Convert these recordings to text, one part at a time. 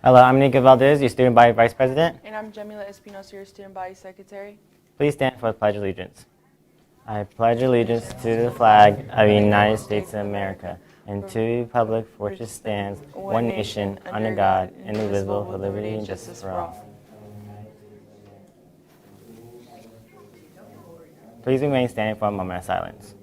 Hello, I'm Nico Valdez, your student body vice president. And I'm Jamila Espinosa, your student body secretary. Please stand for the Pledge of Allegiance. I pledge allegiance to the flag of the United States of America and to the republic for which it stands, one nation, under God, indivisible, with liberty and justice for all. Please remain standing for a moment of silence.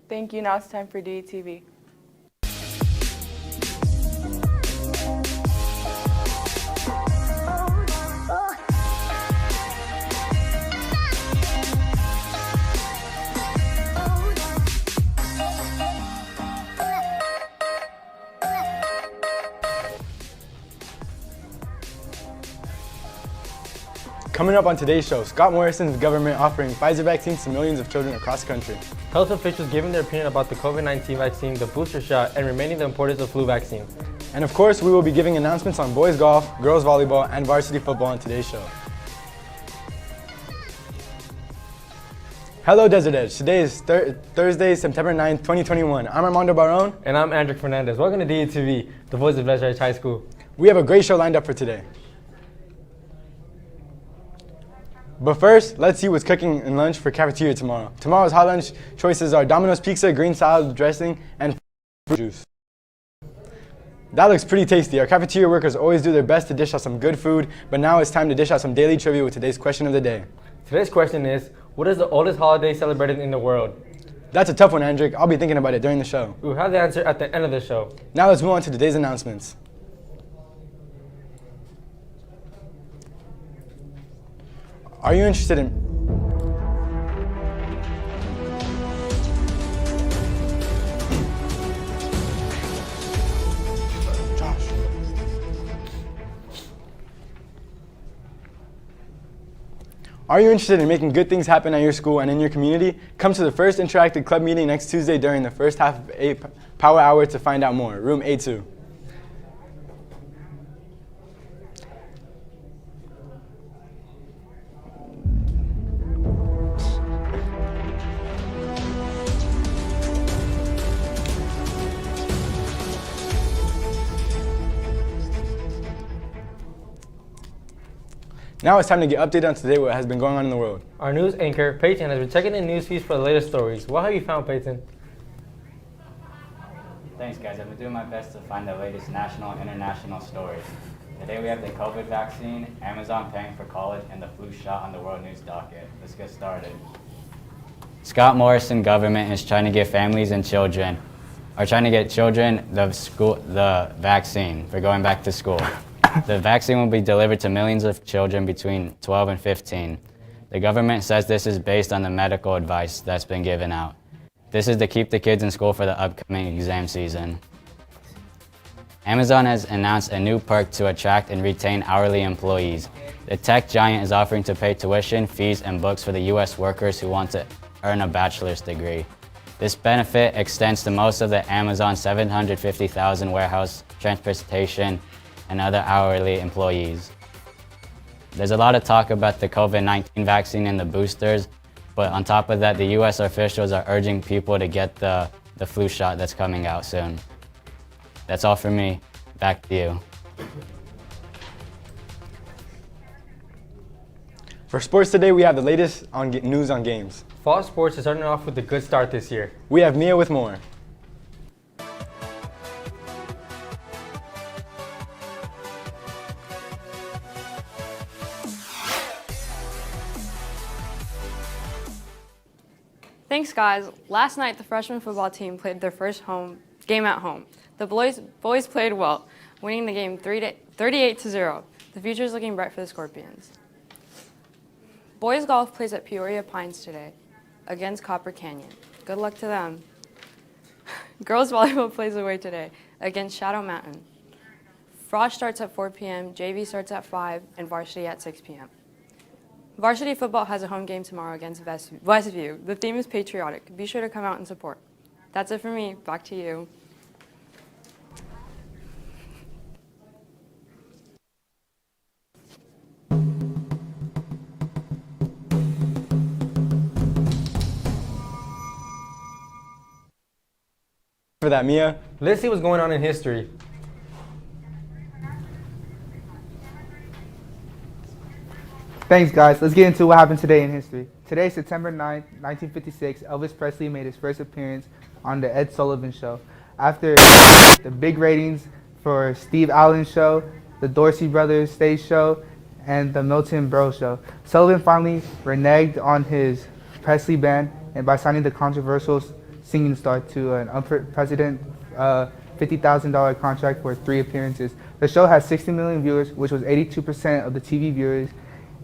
Thank you. Now it's time for DETV. Coming up on today's show, Scott Morrison's government offering Pfizer vaccines to millions of children across the country. Health officials giving their opinion about the COVID-19 vaccine, the booster shot, and remaining the importance of flu vaccine. And of course, we will be giving announcements on boys golf, girls volleyball, and varsity football on today's show. Hello Desert Edge. Today is Thursday, September 9th, 2021. I'm Armando Barron. And I'm Andrew Fernandez. Welcome to DETV, the voice of Desert Edge High School. We have a great show lined up for today. But first, let's see what's cooking in lunch for cafeteria tomorrow. Tomorrow's hot lunch choices are Domino's pizza, green salad dressing, and fruit juice. That looks pretty tasty. Our cafeteria workers always do their best to dish out some good food, but now it's time to dish out some daily trivia with today's question of the day. Today's question is, what is the oldest holiday celebrated in the world? That's a tough one, Andrick. I'll be thinking about it during the show. We'll have the answer at the end of the show. Now let's move on to today's announcements. Are you interested in... Josh. Are you interested in making good things happen at your school and in your community? Come to the first interactive club meeting next Tuesday during the first half of Power Hour to find out more. Room A2. Now it's time to get updated on today what has been going on in the world. Our news anchor, Peyton, has been checking the news feeds for the latest stories. What have you found, Peyton? Thanks, guys. I've been doing my best to find the latest national and international stories. Today we have the COVID vaccine, Amazon paying for college, and the flu shot on the world news docket. Let's get started. Scott Morrison government is trying to get families and children, the vaccine for going back to school. The vaccine will be delivered to millions of children between 12 and 15. The government says this is based on the medical advice that's been given out. This is to keep the kids in school for the upcoming exam season. Amazon has announced a new perk to attract and retain hourly employees. The tech giant is offering to pay tuition, fees, and books for the U.S. workers who want to earn a bachelor's degree. This benefit extends to most of the Amazon 750,000 warehouse, transportation, and other hourly employees. There's a lot of talk about the COVID-19 vaccine and the boosters, but on top of that, the U.S. officials are urging people to get the flu shot that's coming out soon. That's all for me. Back to you. For sports today, we have the latest news on games. Fall sports is starting off with a good start this year. We have Mia with more. Thanks, guys. Last night, the freshman football team played their first game at home. The boys played well, winning the game 38-0. The future is looking bright for the Scorpions. Boys golf plays at Peoria Pines today against Copper Canyon. Good luck to them. Girls volleyball plays away today against Shadow Mountain. Frosh starts at 4 p.m., JV starts at 5, and varsity at 6 p.m. Varsity football has a home game tomorrow against Westview. The theme is patriotic. Be sure to come out and support. That's it for me. Back to you. for that, Mia. Let's see what's going on in history. Thanks, guys. Let's get into what happened today in history. Today, September 9th, 1956, Elvis Presley made his first appearance on The Ed Sullivan Show. After the big ratings for Steve Allen's show, the Dorsey Brothers stage show, and the Milton Berle Show, Sullivan finally reneged on his Presley ban and by signing the controversial singing star to an unprecedented $50,000 contract for 3 appearances. The show had 60 million viewers, which was 82% of the TV viewers,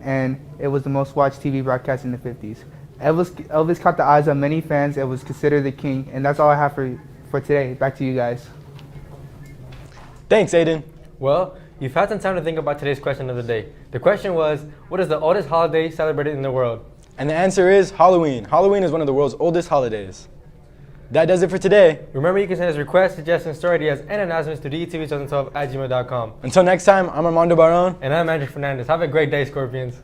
and it was the most watched TV broadcast in the 50s. Elvis caught the eyes of many fans and was considered the king, and that's all I have for today. Back to you guys. Thanks, Aiden. Well, you've had some time to think about today's question of the day. The question was, what is the oldest holiday celebrated in the world? And the answer is Halloween. Halloween is one of the world's oldest holidays. That does it for today. Remember, you can send us requests, suggestions, story ideas, and announcements to DETV2012 at gmail.com. Until next time, I'm Armando Baron. And I'm Andrew Fernandez. Have a great day, Scorpions.